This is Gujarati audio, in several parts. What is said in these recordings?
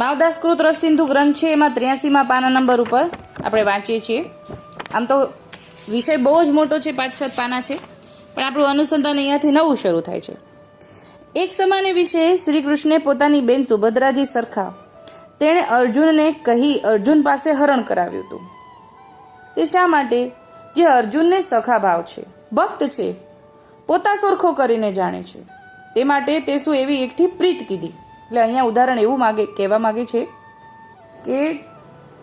માવદાસકૃત રસસિંધુ ગ્રંથ છે, એમાં 83માં પાના નંબર ઉપર આપણે વાંચીએ છીએ. આમ તો વિષય બહુ જ મોટો છે, 5-7 પાના છે, પણ આપણું અનુસંધાન અહીંયાથી નવું શરૂ થાય છે. એક સમયને વિશે શ્રી કૃષ્ણે પોતાની બેન સુભદ્રાજી સરખા તેણે અર્જુનને કહી અર્જુન પાસે હરણ કરાવ્યું હતું. તે શા માટે? જે અર્જુનને સખા ભાવ છે, ભક્ત છે, પોતા સરખો કરીને જાણે છે, તે માટે તે શું એવી એકઠી પ્રીત કીધી. એટલે અહીંયા ઉદાહરણ એવું કહેવા માગે છે કે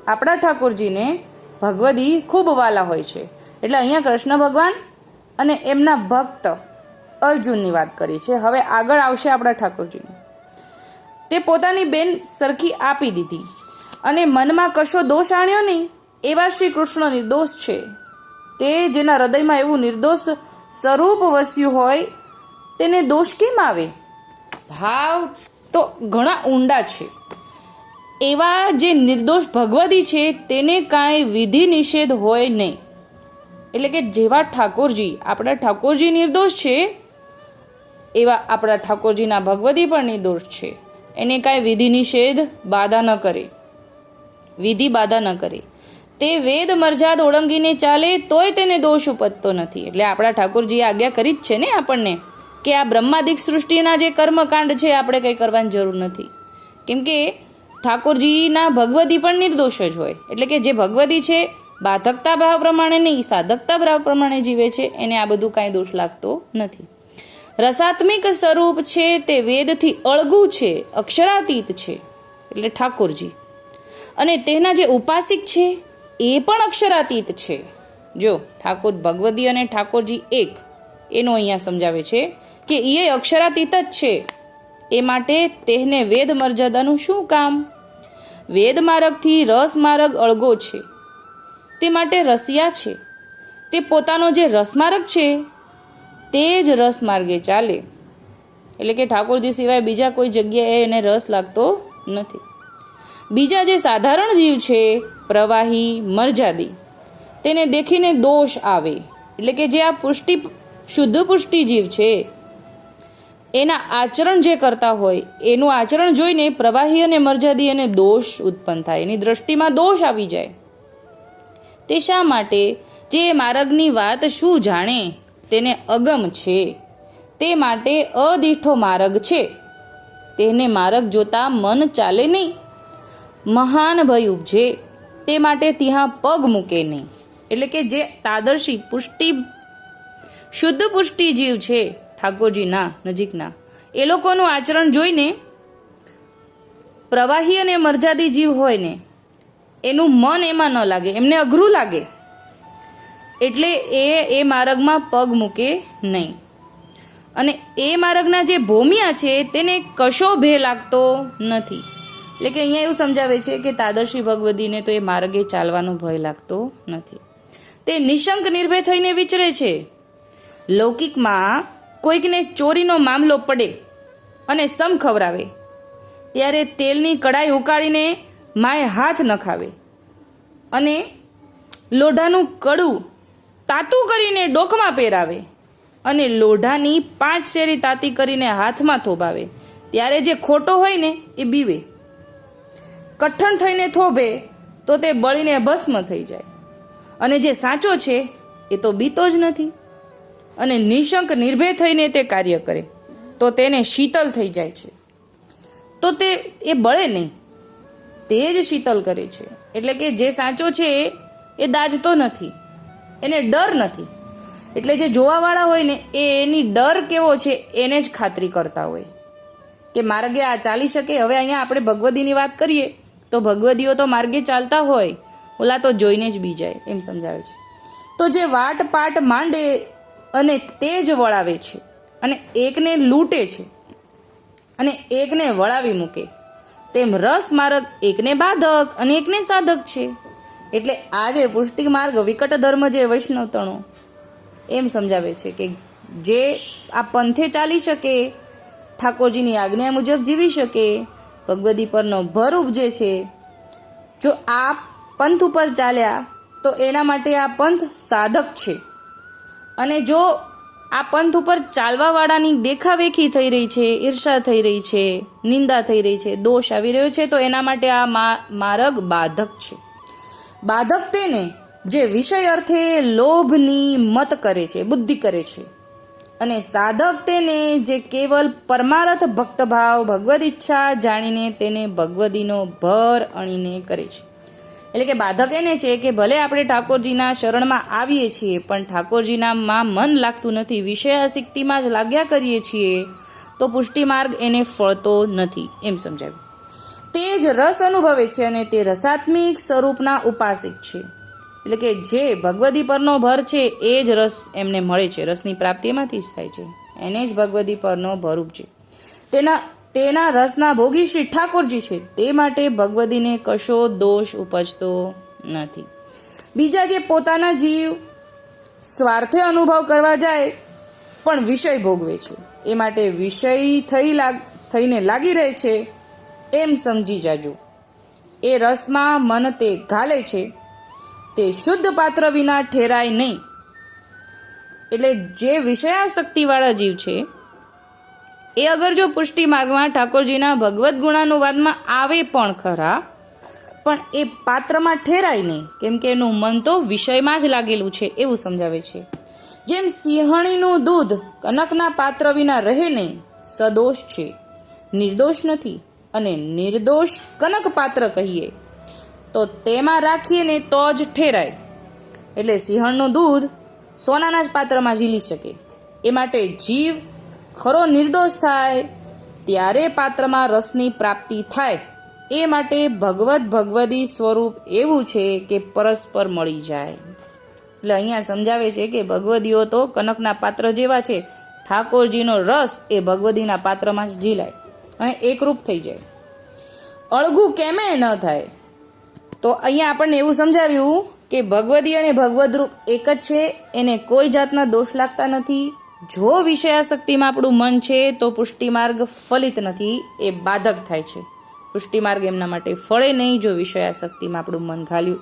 આપણા ઠાકોરજીને ભગવદી ખૂબ વાલા હોય છે. એટલે અહીંયા કૃષ્ણ ભગવાન અને એમના ભક્ત અર્જુનની વાત કરી છે. હવે આગળ આવશે આપણા ઠાકોરજીની. તે પોતાની બેન સરખી આપી દીધી અને મનમાં કશો દોષ આણ્યો નહીં. એવા શ્રી કૃષ્ણ નિર્દોષ છે. તે જેના હૃદયમાં એવું નિર્દોષ સ્વરૂપ વસ્યું હોય તેને દોષ કેમ આવે? ભાવ તો ઘણા ઊંડા છે. એવા જે નિર્દોષ ભગવદી છે તેને કાંઈ વિધિ નિષેધ હોય નહીં. એટલે કે જેવા ઠાકોરજી, આપણા ઠાકોરજી નિર્દોષ છે, એવા આપણા ઠાકોરજીના ભગવદી પણ નિર્દોષ છે. એને કાંઈ વિધિ નિષેધ બાધા ન કરે, વિધિ બાધા ન કરે. તે વેદ મર્યાદ ઓળંગીને ચાલે તોય તેને દોષ ઉપજતો નથી. એટલે આપણા ઠાકોરજીએ આજ્ઞા કરી જ છે ને આપણને કે આ બ્રહ્માદિક સૃષ્ટિના જે કર્મકાંડ છે આપણે કંઈ કરવાની જરૂર નથી. કેમ કે ઠાકોરજીના ભગવદી પણ નિર્દોષ જ હોય. એટલે કે જે ભગવદી છે બાધકતા ભાવ પ્રમાણે નહીં, સાધકતા ભાવ પ્રમાણે જીવે છે, એને આ બધું કાંઈ દોષ લાગતો નથી. રસાત્મિક સ્વરૂપ છે, તે વેદથી અળગું છે, અક્ષરાતીત છે, એટલે ઠાકોરજી. અને તેના જે ઉપાસિક છે એ પણ અક્ષરાતીત છે. જો ઠાકોર ભગવદી અને ઠાકોરજી એક, એનું અહીંયા સમજાવે છે કે એ અક્ષરાતીત જ છે. એ માટે તેને વેદ મર્યાદાનું શું કામ? વેદ માર્ગથી રસ માર્ગ અળગો છે, તે માટે રસિયા છે. તે પોતાનો જે રસમાર્ગ છે તે જ રસ માર્ગે ચાલે. એટલે કે ઠાકોરજી સિવાય બીજા કોઈ જગ્યાએ એને રસ લાગતો નથી. બીજા જે સાધારણ જીવ છે, પ્રવાહી, મર્યાદી, તેને દેખીને દોષ આવે. એટલે કે જે આ શુદ્ધ પુષ્ટિ જીવ છે એના આચરણ જે કરતા હોય એનું આચરણ જોઈને પ્રવાહી અને મર્યાદી એને દોષ ઉત્પન્ન થાય, એની દ્રષ્ટિમાં દોષ આવી જાય. તે શા માટે? જે માર્ગની વાત શું જાણે તેને અગમ છે, તે માટે અદીઠો માર્ગ છે. તેને માર્ગ જોતા મન ચાલે નહીં, મહાન ભય ઉપજે, તે માટે ત્યાં પગ મૂકે નહીં. એટલે કે જે તાદર્શી શુદ્ધ પુષ્ટિ જીવ છે ઠાકોરજીના નજીકના, એ લોકોનું આચરણ જોઈને પ્રવાહી અને મર્યાદી જીવ હોય ને એનું મન એમાં ન લાગે, એમને અઘરું લાગે. એટલે એ માર્ગમાં પગ મૂકે નહીં. અને એ માર્ગના જે ભૂમિયા છે તેને કશો ભે લાગતો નથી. એટલે કે અહીંયા એવું સમજાવે છે કે તાદર્શી ભગવદીને તો એ માર્ગે ચાલવાનો ભય લાગતો નથી. તે નિશંક નિર્ભય થઈને વિચરે છે. લૌકિકમાં કોઈકને ચોરીનો મામલો પડે અને સમ ખવરાવે ત્યારે તેલની કડાઈ ઉકાળીને માએ હાથ નખાવે અને લોઢાનું કડું તાતું કરીને ડોકમાં પહેરાવે અને લોઢાની 5 શેરી તાતી કરીને હાથમાં થોભાવે ત્યારે જે ખોટો હોય ને એ બીવે. કઠણ થઈને થોભે તો તે બળીને ભસ્મ થઈ જાય. અને જે સાચો છે એ તો બીતો જ નથી. અને નિશંક નિર્ભય થઈને તે કાર્ય કરે તો તેને શીતલ થઈ જાય છે. તો તે એ બળે નહીં, તે જ શીતલ કરે છે. એટલે કે જે સાચો છે એ દાજતો નથી, એને ડર નથી. એટલે જે જોવાવાળા હોય ને એની ડર કેવો છે એને જ ખાતરી કરતા હોય કે માર્ગે આ ચાલી શકે. હવે અહીંયા આપણે ભગવદીની વાત કરીએ તો ભગવદીઓ તો માર્ગે ચાલતા હોય, ઓલા તો જોઈને જ બી જાય, એમ સમજાવે છે. તો જે વાટ પાટ માંડે અને તે જ વળાવે છે અને એકને લૂંટે છે અને એકને વળાવી મૂકે, તેમ રસ માર્ગ એકને બાધક અને એકને સાધક છે. એટલે આ જે પુષ્ટિ માર્ગ વિકટ ધર્મ જે વૈષ્ણવ તણો એમ સમજાવે છે કે જે આ પંથે ચાલી શકે, ઠાકોરજીની આજ્ઞા મુજબ જીવી શકે, ભગવદી પરનો ભર ઉપજે છે, જો આ પંથ ઉપર ચાલ્યા તો એના માટે આ પંથ સાધક છે. અને જો આ પંથ ઉપર ચાલવાવાળાની દેખાવેખી થઈ રહી છે, ઈર્ષા થઈ રહી છે, નિંદા થઈ રહી છે, દોષ આવી રહ્યો છે, તો એના માટે આ માર્ગ બાધક છે. બાધક તેને જે વિષય અર્થે લોભની મત કરે છે, બુદ્ધિ કરે છે, અને સાધક તેને જે કેવલ પરમાર્થ ભક્તભાવ ભગવદ ઈચ્છા જાણીને તેને ભગવદીનો ભર અણીને કરે છે. એટલે કે બાધક એને છે કે ભલે આપણે ઠાકોરજીના શરણમાં આવીએ છીએ પણ ઠાકોરજીનામાં મન લાગતું નથી, વિષયાસક્તિમાં જ લાગ્યા કરીએ છીએ, તો પુષ્ટિ માર્ગ એને ફળતો નથી એમ સમજાવ્યું. તે જ રસ અનુભવે છે અને તે રસાત્મિક સ્વરૂપના ઉપાસિક છે. એટલે કે જે ભગવદી પરનો ભર છે એ જ રસ એમને મળે છે, રસની પ્રાપ્તિ એમાંથી જ થાય છે, એને જ ભગવદી પરનો ભરૂપ છે. તેના રસના ભોગી શ્રી ઠાકોરજી છે, તે માટે ભગવદીને કશો દોષ ઉપજતો નથી. બીજા જે પોતાના જીવ સ્વાર્થે અનુભવ કરવા જાય પણ વિષય ભોગવે છે, એ માટે વિષય થઈને લાગી રહે છે એમ સમજી જાજો. એ રસમાં મન તે ઘાલે છે, તે શુદ્ધ પાત્ર વિના ઠેરાય નહીં. એટલે જે વિષયાસક્તિવાળા જીવ છે એ અગર જો પુષ્ટિ માર્ગમાં ઠાકોરજીના ભગવદ્ ગુણાનુવાદમાં આવે પણ ખરા, પણ એ પાત્રમાં ઠેરાય નહીં, કેમ કે એનું મન તો વિષયમાં જ લાગેલું છે એવું સમજાવે છે. જેમ સિંહણીનું દૂધ કનકના પાત્ર વિના રહે નહીં, સદોષ છે, નિર્દોષ નથી, અને નિર્દોષ કનક પાત્ર કહીએ તો તેમાં રાખીએ ને તો જ ઠેરાય. એટલે સિંહણનું દૂધ સોનાના જ પાત્રમાં ઝીલી શકે. એ માટે જીવ ખરો નિર્દોષ થાય ત્યારે પાત્રમાં રસની પ્રાપ્તિ થાય. એ માટે ભગવદી સ્વરૂપ એવું છે કે પરસ્પર મળી જાય. એટલે અહીંયા સમજાવે છે કે ભગવદીઓ તો કનકના પાત્ર જેવા છે, ઠાકોરજીનો રસ એ ભગવદીના પાત્રમાં જ ઝીલાય અને એકરૂપ થઈ જાય, અળગું કેમે ન થાય. તો અહીંયા આપણને એવું સમજાવ્યું કે ભગવદી અને ભગવદ રૂપ એક જ છે, એને કોઈ જાતના દોષ લાગતા નથી. જો વિષયાસક્તિમાં આપણું મન છે તો પુષ્ટિ માર્ગ ફલિત નથી, એ બાધક થાય છે. પુષ્ટિ માર્ગ એમના માટે ફળે નહીં જો વિષયાસક્તિમાં આપણું મન ઘાલ્યું.